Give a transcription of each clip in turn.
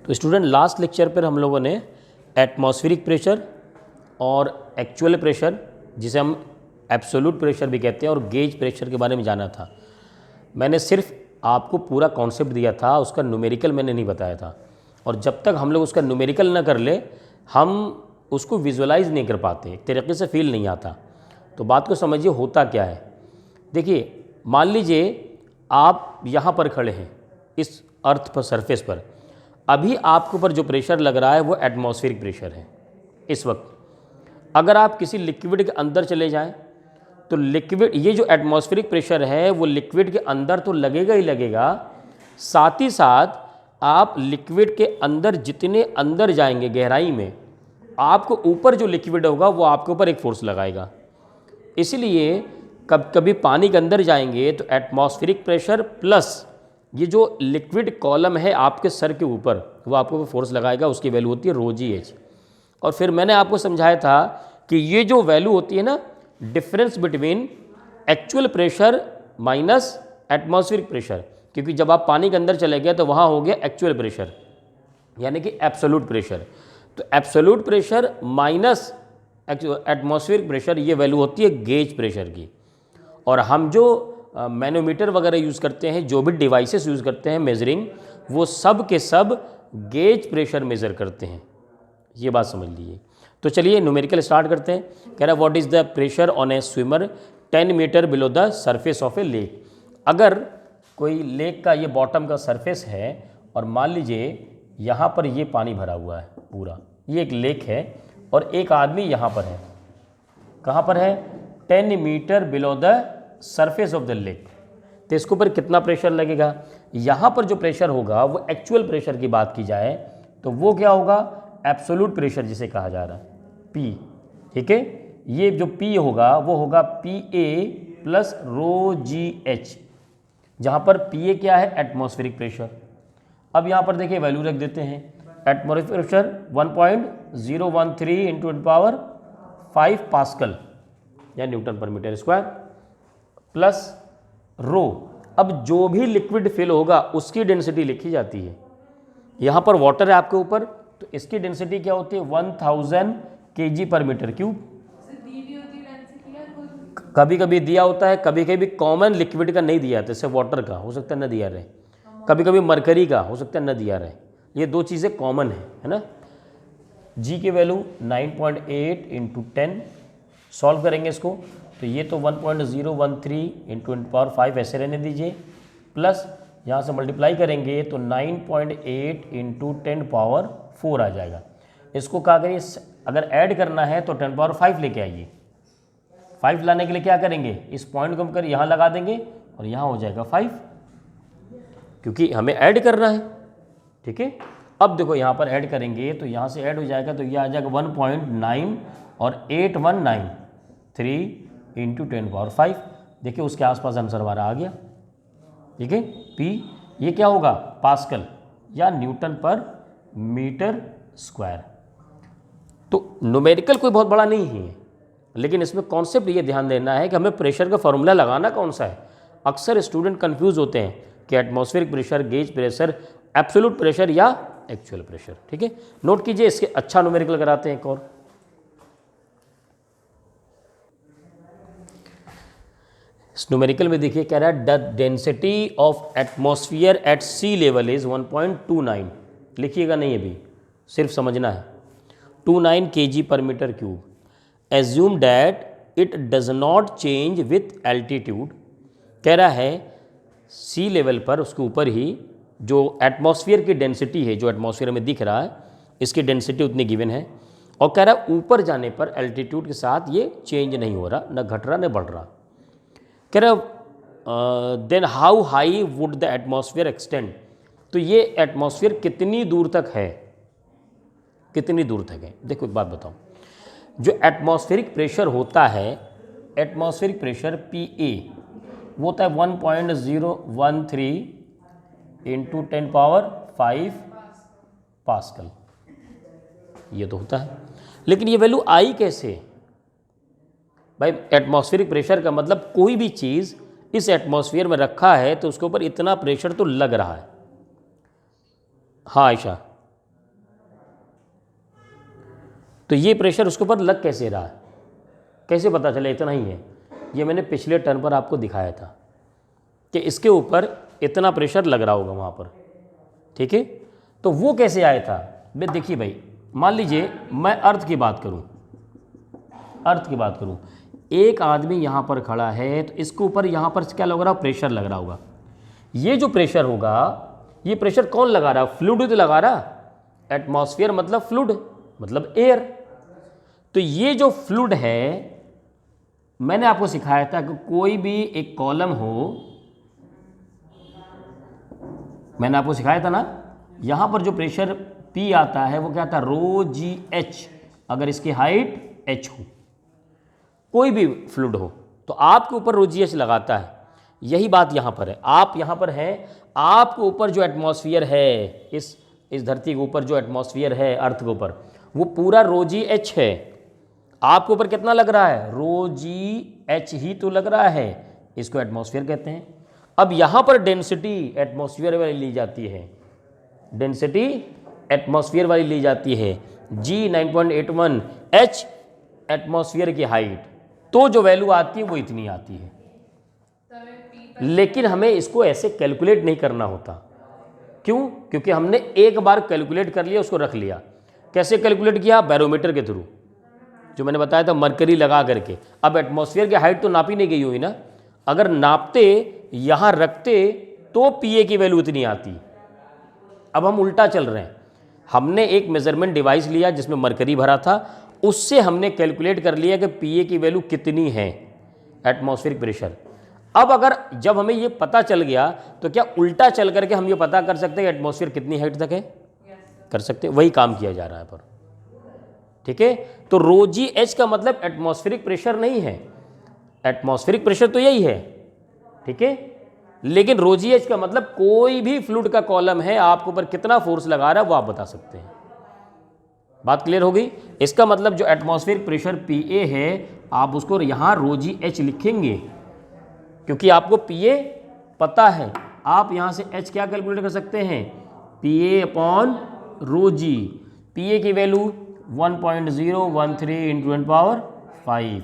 तो student last lecture पर हम लोगों ने एटमॉस्फेरिक प्रेशर और एक्चुअल प्रेशर, जिसे हम एब्सोल्यूट प्रेशर भी कहते हैं, और गेज प्रेशर के बारे में जाना था। मैंने सिर्फ आपको पूरा कॉन्सेप्ट दिया था, उसका न्यूमेरिकल मैंने नहीं बताया था। और जब तक हम लोग उसका न्यूमेरिकल ना कर ले, हम उसको विजुअलाइज नहीं कर पाते, एक तरीके से फील नहीं आता। तो बात को समझिए होता क्या है। देखिए, मान लीजिए आप यहाँ पर खड़े हैं इस अर्थ पर, सरफेस पर, अभी आपके ऊपर जो प्रेशर लग रहा है वो एटमॉस्फेरिक प्रेशर है इस वक्त। अगर आप किसी लिक्विड के अंदर चले जाएं तो लिक्विड, ये जो एटमॉस्फेरिक प्रेशर है वो लिक्विड के अंदर तो लगेगा ही लगेगा, साथ ही साथ आप लिक्विड के अंदर जितने अंदर जाएंगे गहराई में, आपको ऊपर जो लिक्विड होगा वो आपके ऊपर एक फोर्स लगाएगा। इसलिए कभी पानी के अंदर जाएंगे तो एटमॉस्फेरिक प्रेशर प्लस ये जो लिक्विड कॉलम है आपके सर के ऊपर, वो आपको फोर्स लगाएगा, उसकी वैल्यू होती है ρgh। और फिर मैंने आपको समझाया था कि ये जो वैल्यू होती है ना, difference between actual pressure minus atmospheric pressure, क्योंकि जब आप पानी के अंदर चले गए तो वहाँ हो गया एक्चुअल प्रेशर यानी कि एब्सोल्यूट प्रेशर। तो absolute pressure minus atmospheric pressure, ये वैल्यू होती है गेज प्रेशर की। और हम जो मैनोमीटर वगैरह यूज़ करते हैं, जो भी डिवाइसेस यूज़ करते हैं मेजरिंग, वो सब के सब गेज प्रेशर मेज़र करते हैं, ये बात समझ लीजिए। तो चलिए न्यूमेरिकल स्टार्ट करते हैं। कह रहा है what is the pressure on a swimmer 10 metre below the surface of a lake. अगर कोई लेक का ये बॉटम का सरफेस है और मान लीजिए यहाँ पर ये पानी भरा हुआ है पूरा, ये एक लेक है और एक आदमी यहाँ पर है, कहाँ पर है, 10 metre below the surface of the lake. तो इसके ऊपर कितना प्रेशर लगेगा, यहाँ पर जो प्रेशर होगा वो एक्चुअल प्रेशर की बात की जाए तो वो क्या होगा, एब्सोल्यूट प्रेशर जिसे कहा जा रहा है, P। ठीक है, ये जो P होगा वो होगा PA प्लस ρgh, जहाँ पर PA क्या है, एटमॉस्फेरिक प्रेशर। अब यहाँ पर देखिए वैल्यू रख देते हैं, एटमॉस्फेरिक प्रेशर 1.013 इंटू 10⁵ पास्कल या न्यूटन पर मीटर स्क्वायर प्लस रो। अब जो भी लिक्विड फिल होगा उसकी डेंसिटी लिखी जाती है। यहाँ पर वाटर है आपके ऊपर, तो इसकी डेंसिटी क्या होती है, 1000 kg पर मीटर क्यूब। कभी कभी दिया होता है, कभी कभी कॉमन लिक्विड का नहीं दिया, जैसे वाटर का हो सकता है न दिया रहे, कभी कभी मरकरी का हो सकता है न दिया रहे। ये दो चीज़ें कॉमन है ना। जी की वैल्यू 9.8 इंटू 10, सॉल्व करेंगे इसको तो ये तो 1.013 इंटू 10⁵ ऐसे रहने दीजिए, प्लस यहाँ से मल्टीप्लाई करेंगे तो 9.8 इंटू 10⁴ आ जाएगा। इसको क्या करिए, अगर ऐड करना है तो 10⁵ लेके आइए। 5 लाने के लिए क्या करेंगे, इस पॉइंट को हम कर यहाँ लगा देंगे और यहाँ हो जाएगा 5, क्योंकि हमें ऐड करना है। ठीक है, अब देखो यहाँ पर ऐड करेंगे तो यहाँ से ऐड हो जाएगा तो ये आ जाएगा 1.9 और 8193 इंटू 10⁵। देखिए उसके आसपास आंसर हमारा आ गया। ठीक है, P ये क्या होगा, पास्कल या न्यूटन पर मीटर स्क्वायर। तो न्यूमेरिकल कोई बहुत बड़ा नहीं है, लेकिन इसमें कॉन्सेप्ट ये ध्यान देना है कि हमें प्रेशर का फॉर्मूला लगाना कौन सा है। अक्सर स्टूडेंट कंफ्यूज होते हैं कि atmospheric pressure, gauge pressure, absolute pressure या एक्चुअल प्रेशर। ठीक है, नोट कीजिए, इसके अच्छा न्यूमेरिकल कराते हैं एक और। इस न्यूमेरिकल में देखिए कह रहा है the density of atmosphere at sea level is 1.29। लिखिएगा नहीं, अभी सिर्फ समझना है, 29 kg पर metre cube. Assume that it does not change with altitude. कह रहा है सी लेवल पर, उसके ऊपर ही जो एटमॉस्फेयर की डेंसिटी है, जो एटमॉस्फेयर में दिख रहा है, इसकी डेंसिटी उतनी गिवन है। और कह रहा है ऊपर जाने पर एल्टीट्यूड के साथ ये चेंज नहीं हो रहा, न घट रहा न बढ़ रहा। कह रहा then how high would the atmosphere extend. तो ये एटमॉस्फेयर कितनी दूर तक है, कितनी दूर तक है। देखो एक बात बताओ, जो एटमॉस्फेरिक प्रेशर होता है, एटमॉस्फेरिक प्रेशर PA वो होता है 1.013 इंटू 10⁵ पास्कल, ये तो होता है। लेकिन ये वैल्यू आई कैसे भाई? एटमॉस्फेरिक प्रेशर का मतलब कोई भी चीज़ इस एटमॉस्फेयर में रखा है तो उसके ऊपर इतना प्रेशर तो लग रहा है। हाँ आयशा, तो ये प्रेशर उसके ऊपर लग कैसे रहा है, कैसे पता चला इतना ही है? ये मैंने पिछले टर्न पर आपको दिखाया था कि इसके ऊपर इतना प्रेशर लग रहा होगा वहाँ पर, ठीक है। तो वो कैसे आया था? भाई देखिए भाई, मान लीजिए मैं अर्थ की बात करूँ, एक आदमी यहाँ पर खड़ा है तो इसके ऊपर यहाँ पर क्या लग रहा है? प्रेशर लग रहा होगा। ये जो प्रेशर होगा, ये प्रेशर कौन लगा रहा है? फ्लूइड तो लगा रहा। एटमॉस्फेयर मतलब फ्लूइड मतलब एयर। तो ये जो फ्लूइड है, मैंने आपको सिखाया था कि कोई भी एक कॉलम हो, मैंने आपको सिखाया था ना, यहाँ पर जो प्रेशर P आता है वो क्या आता है? रो जी एच, अगर इसकी हाइट h हो, कोई भी फ्लूइड हो तो आपके ऊपर रो जी एच लगाता है। यही बात यहाँ पर है। आप यहाँ पर हैं, आपके ऊपर जो एटमॉस्फेयर है, इस धरती के ऊपर जो एटमॉस्फेयर है अर्थ के ऊपर, वो पूरा रो जी एच है। आपके ऊपर कितना लग रहा है? रो जी एच ही तो लग रहा है, इसको एटमॉस्फेयर कहते हैं। अब यहाँ पर डेंसिटी एटमॉस्फेयर वाली ली जाती है, डेंसिटी एटमॉस्फेयर वाली ली जाती है, G 9.81, H एटमॉस्फेयर की हाइट, तो जो वैल्यू आती है वो इतनी आती है। लेकिन हमें इसको ऐसे कैलकुलेट नहीं करना होता। क्यों? क्योंकि हमने एक बार कैलकुलेट कर लिया, उसको रख लिया। कैसे कैलकुलेट किया? बैरोमीटर के थ्रू, जो मैंने बताया था, मरकरी लगा करके। अब एटमॉस्फेयर की हाइट तो नापी नहीं गई हुई ना, अगर नापते यहाँ रखते तो पीए की वैल्यू इतनी आती। अब हम उल्टा चल रहे हैं, हमने एक मेजरमेंट डिवाइस लिया जिसमें मरकरी भरा था, उससे हमने कैलकुलेट कर लिया कि पीए की वैल्यू कितनी है, एटमॉस्फेरिक प्रेशर। अब अगर जब हमें ये पता चल गया तो क्या उल्टा चल करके हम ये पता कर सकते हैं कि एटमॉस्फेयर कितनी हाइट तक है? कर सकते, वही काम किया जा रहा है पर, ठीक है। तो रो जी एच का मतलब एटमॉस्फेरिक प्रेशर नहीं है, एटमॉस्फेरिक प्रेशर तो यही है, ठीक है। लेकिन रो जी एच का मतलब कोई भी फ्लूइड का कॉलम है, आपके ऊपर कितना फोर्स लगा रहा है वो आप बता सकते हैं। बात क्लियर हो गई? इसका मतलब जो एटमॉस्फेरिक प्रेशर पी ए है, आप उसको यहाँ रो जी एच लिखेंगे, क्योंकि आपको पी ए पता है। आप यहाँ से एच क्या कैलकुलेट कर सकते हैं? P A upon rho g. P A की वैल्यू 1.013 इंटू 10⁵,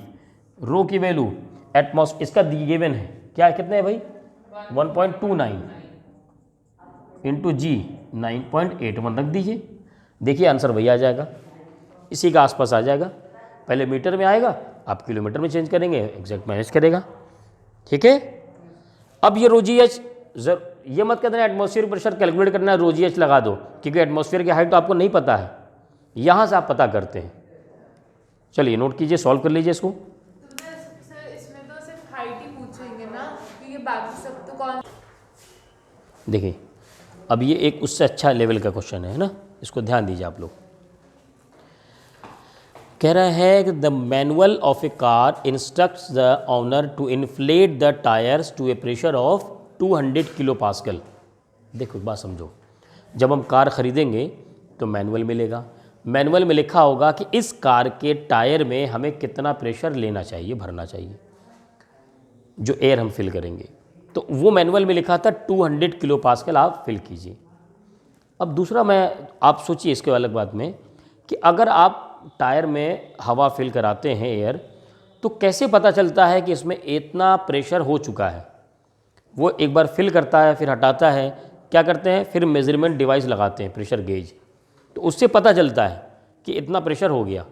रो की वैल्यू एटमॉस्फेयर, इसका गिवन है क्या, कितने है भाई? 1.29 इंटू जी 9.81 रख दीजिए। देखिए आंसर वही आ जाएगा, इसी का आसपास आ जाएगा। पहले मीटर में आएगा, आप किलोमीटर में चेंज करेंगे, एग्जैक्ट मैनेज करेगा, ठीक है। अब ये रो जी एच, ये मत कहते हैं एटमॉस्फेयर प्रेशर कैलकुलेट करना है रो जी एच लगा दो, क्योंकि एटमॉस्फेयर की हाइट तो आपको नहीं पता है, यहाँ से आप पता करते हैं। चलिए नोट कीजिए, सॉल्व कर लीजिए इसको। इसमें तो सिर्फ हाइट ही पूछेंगे ना, क्योंकि बाकी सब तो कौन। देखिए अब ये एक उससे अच्छा लेवल का क्वेश्चन है ना, इसको ध्यान दीजिए आप लोग। कह रहा है कि the manual of a car instructs the owner to inflate the tyres to a pressure of 200 kilo pascal. देखो बात समझो, जब हम कार खरीदेंगे तो मैनुअल मिलेगा, मैनुअल में लिखा होगा कि इस कार के टायर में हमें कितना प्रेशर लेना चाहिए, भरना चाहिए, जो एयर हम फिल करेंगे। तो वो मैनुअल में लिखा था 200 किलो पास्कल आप फिल कीजिए। अब दूसरा, मैं आप सोचिए इसके अलग बात में कि अगर आप टायर में हवा फिल कराते हैं एयर, तो कैसे पता चलता है कि इसमें इतना प्रेशर हो चुका है? वो एक बार फिल करता है, फिर हटाता है, क्या करते हैं, फिर मेजरमेंट डिवाइस लगाते हैं, प्रेशर गेज, तो उससे पता चलता है कि इतना प्रेशर हो गया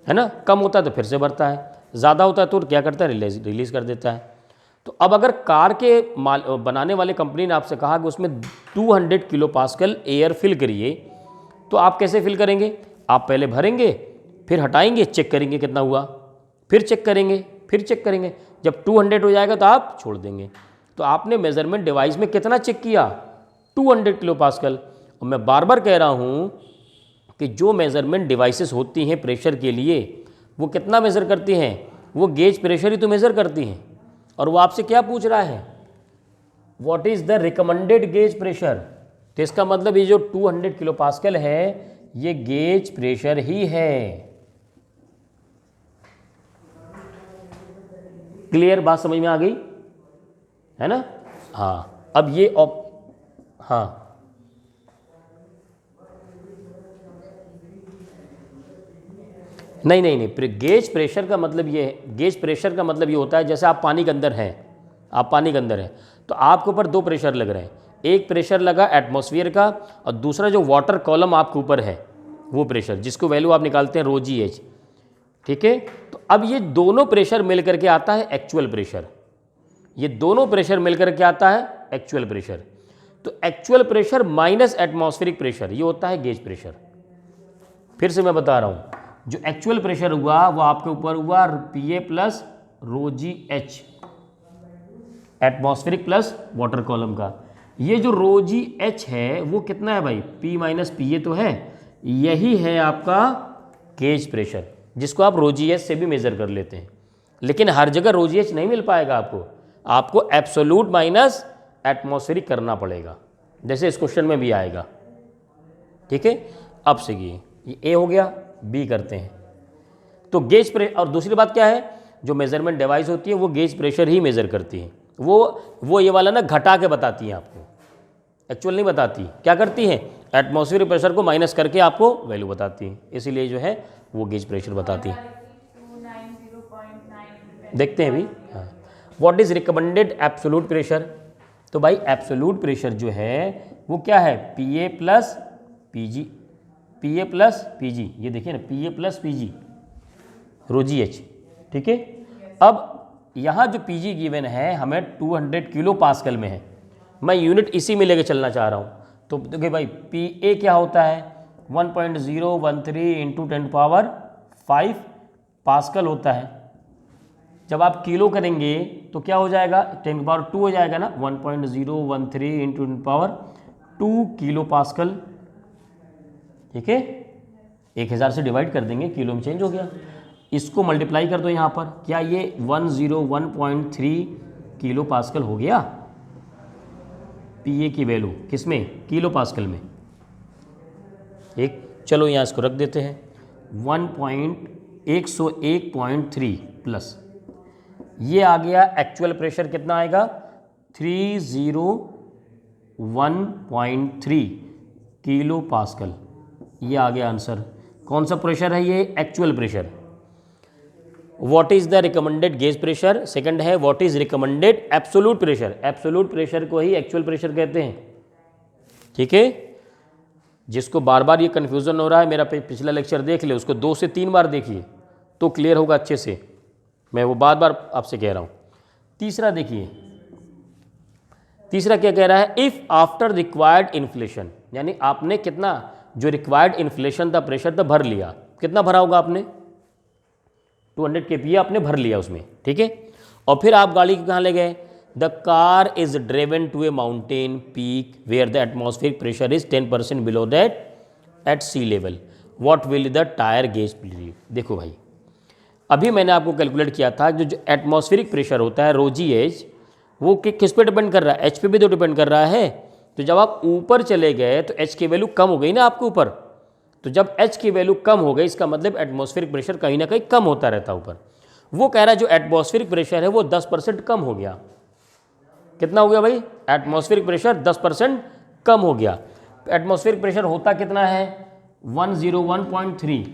है ना। कम होता है तो फिर से भरता है, ज़्यादा होता है तो क्या करता है, रिलीज़ कर देता है। तो अब अगर कार के बनाने वाले कंपनी ने आपसे कहा कि उसमें 200 किलो पास्कल एयर फिल करिए, तो आप कैसे फिल करेंगे? आप पहले भरेंगे, फिर हटाएंगे, चेक करेंगे कितना हुआ, फिर चेक करेंगे, फिर चेक करेंगे, जब 200 हो जाएगा तो आप छोड़ देंगे। तो आपने मेजरमेंट डिवाइस में कितना चेक किया? 200 किलो पास्कल। और मैं बार बार कह रहा हूँ कि जो मेजरमेंट डिवाइसेस होती हैं प्रेशर के लिए, वो कितना मेज़र करती हैं? वो गेज प्रेशर ही तो मेज़र करती हैं। और वो आपसे क्या पूछ रहा है? What is the recommended gauge pressure? तो इसका मतलब ये जो 200 किलो पास्कल है, ये गेज प्रेशर ही है। क्लियर? बात समझ में आ गई है ना? हाँ, अब ये हाँ, नहीं नहीं नहीं, गेज प्रेशर का मतलब ये है, गेज प्रेशर का मतलब ये होता है जैसे आप पानी के अंदर हैं, आप पानी के अंदर हैं तो आपके ऊपर दो प्रेशर लग रहे हैं, एक प्रेशर लगा एटमॉस्फेयर का और दूसरा जो वाटर कॉलम आपके ऊपर है वो प्रेशर, जिसको वैल्यू आप निकालते हैं ρ g h, ठीक है। तो अब ये दोनों प्रेशर मिल करके आता है एक्चुअल प्रेशर, ये दोनों प्रेशर मिल करके आता है एक्चुअल प्रेशर। तो actual pressure minus atmospheric pressure ये होता है गेज प्रेशर। फिर से मैं बता रहा हूँ, जो एक्चुअल प्रेशर हुआ वो आपके ऊपर हुआ PA plus ρ g h, atmospheric plus water column का। ये जो ρ g h है वो कितना है भाई, P माइनस PA तो है, यही है आपका गेज प्रेशर, जिसको आप ρ g h से भी मेज़र कर लेते हैं। लेकिन हर जगह ρ g h नहीं मिल पाएगा आपको, आपको एब्सोल्यूट माइनस एटमॉस्फेरिक करना पड़ेगा, जैसे इस क्वेश्चन में भी आएगा, ठीक है। अब से ये A हो गया, B करते हैं। तो गेज प्रेशर, और दूसरी बात क्या है, जो मेजरमेंट डिवाइस होती है वो गेज प्रेशर ही मेज़र करती है, वो ये वाला ना घटा के बताती है आपको, एक्चुअल नहीं बताती। क्या करती है, एटमॉस्फेरिक प्रेशर को माइनस करके आपको वैल्यू बताती है, इसीलिए जो है वो गेज प्रेशर बताती है। देखते हैं अभी। हाँ, what is recommended absolute pressure. तो भाई एब्सोल्यूट प्रेशर जो है वो क्या है, PA plus PG, PA plus PG, ये देखिए ना PA plus PG ρ g h, ठीक है। अब यहाँ जो PG गिवन है हमें 200 किलो पास्कल में है, मैं यूनिट इसी में लेके चलना चाह रहा हूँ। तो देखिए भाई PA क्या होता है, 1.013 इंटू 10⁵ पास्कल होता है। जब आप किलो करेंगे तो क्या हो जाएगा, 10⁻2 हो जाएगा ना, 1.013 इंटू 10⁻2 किलो पास्कल, ठीक है। 1000 से डिवाइड कर देंगे, किलो में चेंज हो गया, इसको मल्टीप्लाई कर दो यहाँ पर, क्या ये 101.3 किलो पास्कल हो गया, PA की वैल्यू किसमें, किलो पास्कल में, ठीक। चलो यहाँ इसको रख देते हैं, 101.3 प्लस ये आ गया एक्चुअल प्रेशर, कितना आएगा 301.3 किलो पास्कल, ये आ गया आंसर। कौन सा प्रेशर है ये, actual pressure. What is the recommended gauge pressure, second है what is recommended absolute pressure, absolute pressure को ही एक्चुअल प्रेशर कहते हैं, ठीक है। जिसको बार बार ये कन्फ्यूज़न हो रहा है, मेरा पिछला लेक्चर देख ले, उसको 2 से 3 बार देखिए तो क्लियर होगा अच्छे से, मैं वो बार बार आपसे कह रहा हूँ। तीसरा देखिए, तीसरा क्या कह रहा है, इफ़ आफ्टर रिक्वायर्ड इन्फ्लेशन, यानी आपने कितना, जो रिक्वायर्ड इन्फ्लेशन था प्रेशर था भर लिया, कितना भरा होगा आपने, 200 kPa आपने भर लिया उसमें, ठीक है। और फिर आप गाड़ी को कहाँ ले गए, the car is driven to a mountain peak where the atmospheric pressure is 10% below that at sea level, what will the tyre gauge read. देखो भाई, अभी मैंने आपको कैलकुलेट किया था जो एटमॉस्फेरिक प्रेशर होता है ρ g h, वो किस पे डिपेंड कर रहा है, H पे भी तो डिपेंड कर रहा है। तो जब आप ऊपर चले गए तो H की वैल्यू कम हो गई ना आपके ऊपर, तो जब H की वैल्यू कम हो गई इसका मतलब एटमॉस्फेरिक प्रेशर कहीं ना कहीं कम होता रहता ऊपर। वो कह रहा है जो एटमॉस्फेरिक प्रेशर है वो 10% कम हो गया। कितना हो गया भाई, एटमॉस्फेरिक प्रेशर 10% कम हो गया। एटमॉस्फेरिक प्रेशर होता कितना है 101.3,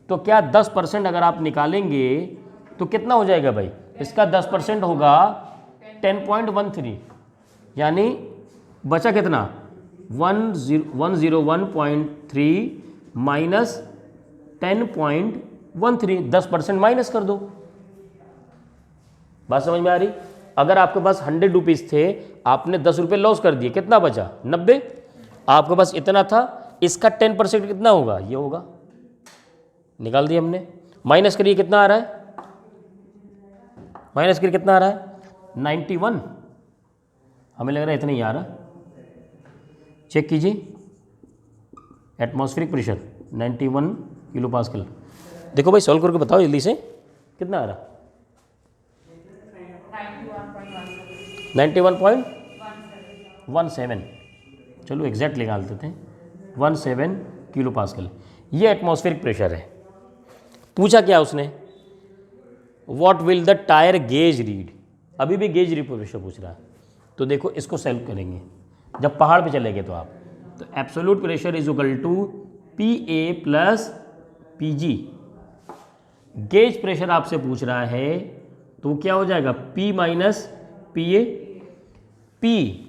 तो क्या 10% अगर आप निकालेंगे तो कितना हो जाएगा भाई, इसका 10% होगा 10.13, यानी बचा कितना 101.3 माइनस 10.13, 10% माइनस कर दो। बात समझ में आ रही। अगर आपके पास 100 रुपीज़ थे, आपने 10 रुपये लॉस कर दिए, कितना बचा 90, आपके पास इतना था, इसका 10% कितना होगा, ये होगा, निकाल दिया हमने। माइनस करिए कितना आ रहा है, माइनस करिए कितना आ रहा है 91, हमें लग रहा है इतना ही आ रहा। चेक कीजिए, एटमॉस्फेरिक प्रेशर 91 किलो पास्कल। देखो भाई सॉल्व करके बताओ जल्दी से, कितना आ रहा 91.17, चलो एग्जैक्ट निकाल देते हैं, 17 किलो पास्कल। ये एटमॉस्फेरिक प्रेशर है। पूछा क्या उसने, what will the tyre gauge read, अभी भी गेज रीड प्रेशर पूछ रहा है। तो देखो इसको सॉल्व करेंगे जब पहाड़ पे चले गए तो आप, तो absolute pressure is equal to PA plus PG, gauge pressure आपसे पूछ रहा है तो क्या हो जाएगा, P minus P A. P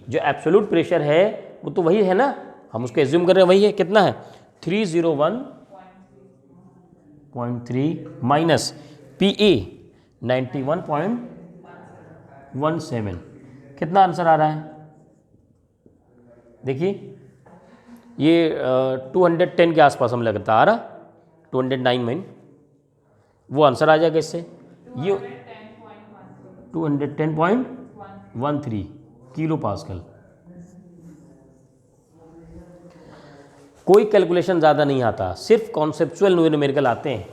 जो एब्सोल्यूट प्रेशर है वो तो वही है ना, हम उसको एज्यूम कर रहे हैं वही है, कितना है 301.3 माइनस PE 91.17, कितना आंसर आ रहा है देखिए, ये 210 के आसपास हम लगता आ रहा, 209 में वो आंसर आ जाएगा इससे, ये 210.13 किलो पास्कल। कोई कैलकुलेशन ज़्यादा नहीं आता, सिर्फ कॉन्सेप्चुअल न्यूमेरिकल आते हैं,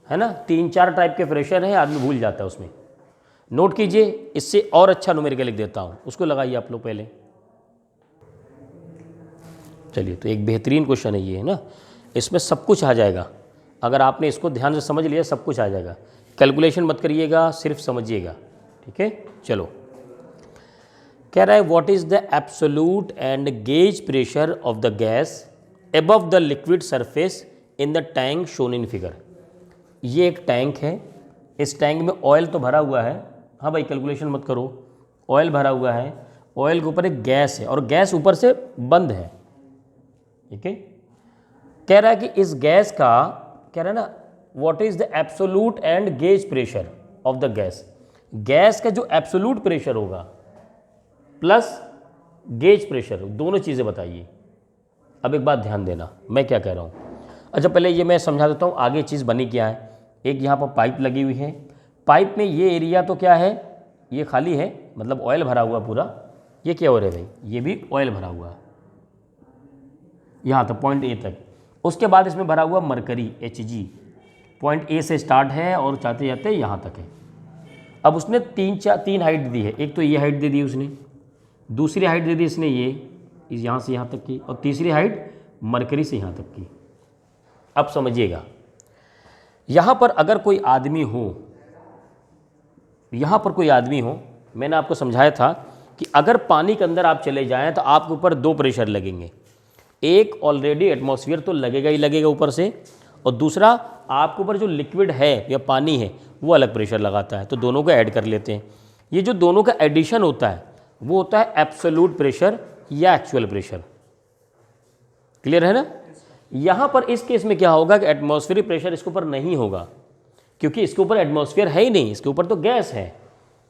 है ना। 3-4 टाइप के प्रेशर हैं, आदमी भूल जाता है उसमें। नोट कीजिए, इससे और अच्छा न्यूमेरिकल लिख देता हूँ, उसको लगाइए आप लोग पहले। चलिए, तो एक बेहतरीन क्वेश्चन है ये, है ना, इसमें सब कुछ आ जाएगा। अगर आपने इसको ध्यान से समझ लिया सब कुछ आ जाएगा, कैलकुलेशन मत करिएगा, सिर्फ समझिएगा, ठीक है। चलो, कह रहा है what is the absolute and gauge pressure of the gas above the liquid surface in the tank shown in figure. ये एक टैंक है, इस टैंक में ऑयल तो भरा हुआ है, हाँ भाई कैलकुलेशन मत करो, ऑयल भरा हुआ है, ऑयल के ऊपर एक गैस है और गैस ऊपर से बंद है, ठीक है। कह रहा है कि इस गैस का, कह रहा है ना what is the absolute and gauge pressure of the gas, gas का जो एब्सोल्यूट प्रेशर होगा प्लस गेज प्रेशर, दोनों चीज़ें बताइए। अब एक बात ध्यान देना, मैं क्या कह रहा हूँ। अच्छा, पहले ये मैं समझा देता हूँ आगे चीज़ बनी क्या है। एक यहाँ पर पाइप लगी हुई है, पाइप में ये एरिया तो क्या है, ये खाली है, मतलब ऑयल भरा हुआ पूरा। ये क्या हो रहा है भाई, ये भी ऑयल भरा हुआ है यहाँ तक, पॉइंट ए तक। उसके बाद इसमें भरा हुआ मरकरी Hg, पॉइंट ए से स्टार्ट है और चाहते जाते यहाँ तक है। अब उसने तीन हाइट दी है, एक तो ये हाइट दे दी उसने, दूसरी हाइट दे दी इसने ये यहाँ से यहाँ तक की, और तीसरी हाइट मरकरी से यहाँ तक की। अब समझिएगा, यहाँ पर अगर कोई आदमी हो, यहाँ पर कोई आदमी हो, मैंने आपको समझाया था कि अगर पानी के अंदर आप चले जाएं तो आपके ऊपर 2 प्रेशर लगेंगे, एक ऑलरेडी एटमॉस्फेयर तो लगेगा ही लगेगा ऊपर से, और दूसरा आपके ऊपर जो लिक्विड है या पानी है वो अलग प्रेशर लगाता है, तो दोनों को ऐड कर लेते हैं। ये जो दोनों का एडिशन होता है वो होता है एब्सोल्यूट प्रेशर या एक्चुअल प्रेशर। क्लियर है ना। यहाँ पर इस केस में क्या होगा कि एटमॉस्फेरिक प्रेशर इसके ऊपर नहीं होगा, क्योंकि इसके ऊपर एटमॉस्फेयर है ही नहीं, इसके ऊपर तो गैस है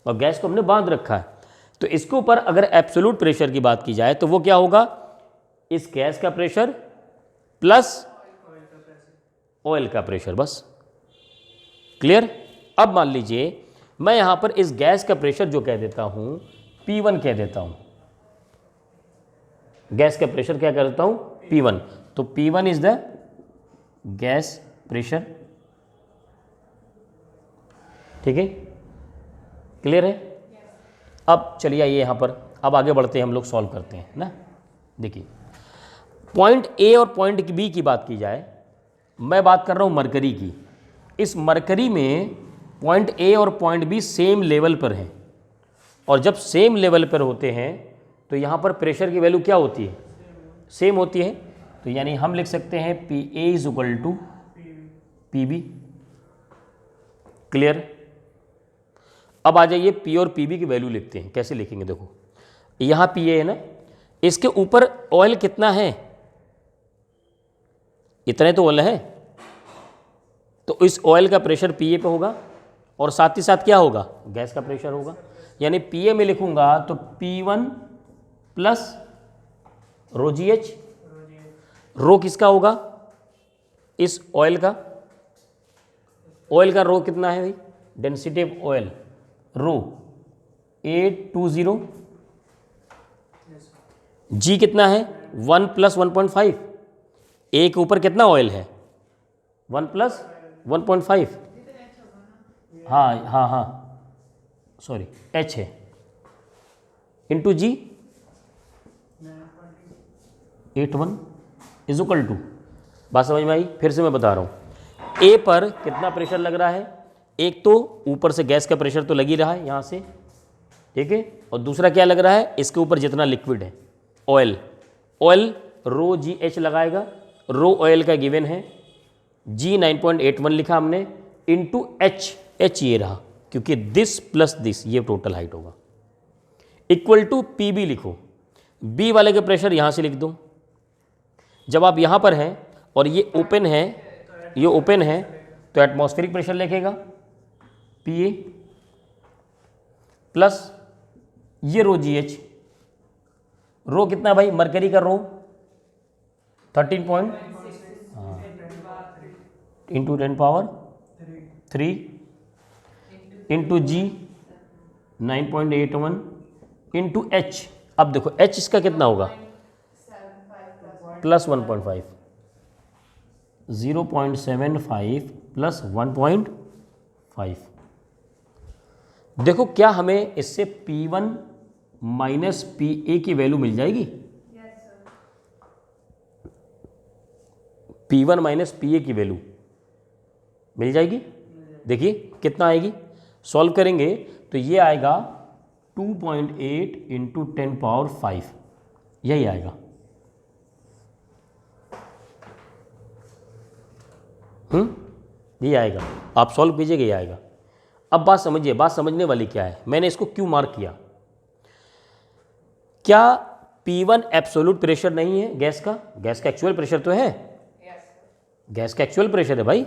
और गैस को हमने बांध रखा है। तो इसके ऊपर अगर एब्सोल्यूट प्रेशर की बात की जाए तो वो क्या होगा, इस गैस का प्रेशर प्लस ऑयल का प्रेशर, बस। क्लियर। अब मान लीजिए मैं यहाँ पर इस गैस का प्रेशर जो कह देता हूँ P1 कह देता हूँ, गैस का प्रेशर क्या कर देता हूँ P1, तो P1 is the gas pressure, ठीक है। क्लियर है। अब चलिए आइए यहाँ पर, अब आगे बढ़ते हैं, हम लोग सॉल्व करते हैं ना। देखिए, पॉइंट ए और पॉइंट बी की बात की जाए, मैं बात कर रहा हूँ मरकरी की। इस मरकरी में पॉइंट ए और पॉइंट बी सेम लेवल पर हैं, और जब सेम लेवल पर होते हैं तो यहाँ पर प्रेशर की वैल्यू क्या होती है, सेम होती है। तो यानी हम लिख सकते हैं P A is equal to P B. Clear. अब आ जाइए पी और पी बी की वैल्यू लिखते हैं, कैसे लिखेंगे देखो, यहाँ पी ए है ना, इसके ऊपर ऑयल कितना है, इतने तो ऑयल है, तो इस ऑयल का प्रेशर पी ए पे होगा, और साथ ही साथ क्या होगा, गैस का प्रेशर होगा। यानी पी ए में लिखूंगा तो P1 प्लस रो जी एच, रो किसका होगा, इस ऑयल का, ऑयल का रो कितना है भाई, डेंसिटी ऑफ ऑयल रो 820, जी कितना है 1 प्लस 1.5, ए के ऊपर कितना ऑयल है 1 प्लस 1.5, हाँ सॉरी एच है, into g 81 is equal to, बात समझ में आई। फिर से मैं बता रहा हूँ, ए पर कितना प्रेशर लग रहा है, एक तो ऊपर से गैस का प्रेशर तो लग ही रहा है यहाँ से, ठीक है, और दूसरा क्या लग रहा है, इसके ऊपर जितना लिक्विड है ऑयल, ऑयल रो जी एच लगाएगा, रो ऑयल का गिवन है, जी 9.81 लिखा हमने, इंटू एच, एच ये रहा, क्योंकि दिस प्लस दिस ये टोटल हाइट होगा, इक्वल टू पी बी लिखो। बी वाले के प्रेशर यहाँ से लिख दो। जब आप यहाँ पर हैं और ये ओपन है, ये ओपन है, तो एटमॉस्फेरिक प्रेशर लिखेगा पी ए प्लस ये रो जी एच। रो कितना भाई, मरकरी का रो 13 पॉइंट इंटू 10 पावर 3 इंटू जी 9.81 इंटू एच। अब देखो एच इसका कितना होगा, प्लस 1.5, 0.75 प्लस 1.5। देखो क्या हमें इससे P1 माइनस PA की वैल्यू मिल जाएगी? P1 माइनस PA की वैल्यू मिल जाएगी। देखिए कितना आएगी, सॉल्व करेंगे तो ये आएगा 2.8 इंटू 10 पावर 5, यही आएगा। ये आएगा, आप सॉल्व कीजिएगा, ये आएगा। अब बात समझिए, बात समझने वाली क्या है, मैंने इसको क्यों मार्क किया। क्या P1 एब्सोल्यूट प्रेशर नहीं है गैस का? गैस का एक्चुअल प्रेशर तो है, गैस का एक्चुअल प्रेशर है भाई।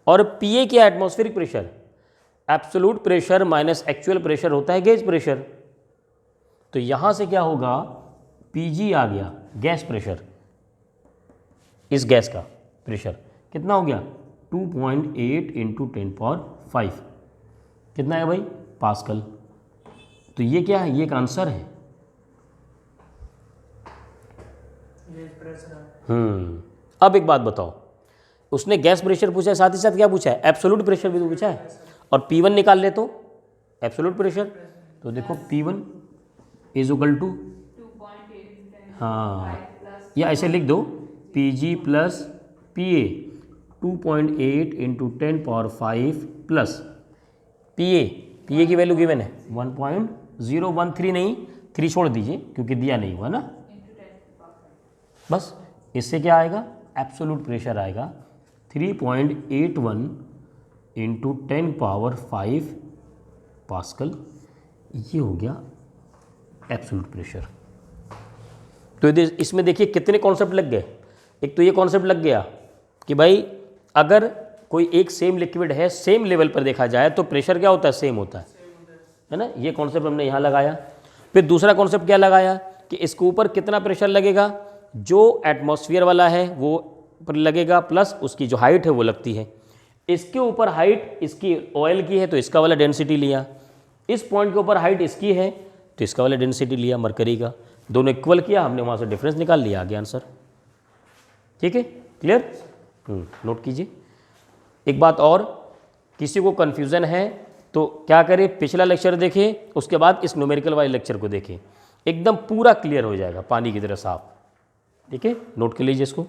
और PA क्या, atmospheric pressure. Absolute pressure minus actual pressure होता है गेज प्रेशर। तो यहां से क्या होगा, PG आ गया गैस प्रेशर, इस गैस का प्रेशर कितना हो गया 2.8 इंटू 10 पावर 5, कितना है भाई, पास्कल। तो ये क्या है, ये एक आंसर है। अब एक बात बताओ, उसने गैस प्रेशर पूछा है, साथ ही साथ क्या पूछा है, एब्सोल्यूट प्रेशर भी तो पूछा है। और P1 निकाल ले तो एब्सोल्यूट प्रेशर, तो देखो P1 इज इक्वल टू, हाँ या ऐसे लिख दो PG plus PA 2.8 into 10 power 5 plus PA की वैल्यू गिवन है 1.013, नहीं 3 छोड़ दीजिए क्योंकि दिया नहीं हुआ ना। बस इससे क्या आएगा, एब्सोल्यूट प्रेशर आएगा 3.81 इंटू 10 पावर 5 पास्कल, ये हो गया एब्सोल्यूट प्रेशर। तो इसमें देखिए कितने कॉन्सेप्ट लग गए। एक तो ये कॉन्सेप्ट लग गया कि भाई अगर कोई एक सेम लिक्विड है, सेम लेवल पर देखा जाए तो प्रेशर क्या होता है, सेम होता है ना। ये कॉन्सेप्ट हमने यहाँ लगाया। फिर दूसरा कॉन्सेप्ट क्या लगाया कि इसके ऊपर कितना प्रेशर लगेगा, जो एटमॉस्फेयर वाला है वो पर लगेगा, प्लस उसकी जो हाइट है वो लगती है। इसके ऊपर हाइट इसकी ऑयल की है तो इसका वाला डेंसिटी लिया, इस पॉइंट के ऊपर हाइट इसकी है तो इसका वाला डेंसिटी लिया मरकरी का, दोनों इक्वल किया, हमने वहाँ से डिफरेंस निकाल लिया, आ गया आंसर। ठीक है, क्लियर, नोट कीजिए। एक बात और, किसी को कन्फ्यूज़न है तो क्या करें, पिछला लेक्चर देखें, उसके बाद इस न्यूमेरिकल वाले लेक्चर को देखें, एकदम पूरा क्लियर हो जाएगा पानी की तरह साफ। ठीक है, नोट कर लीजिए इसको।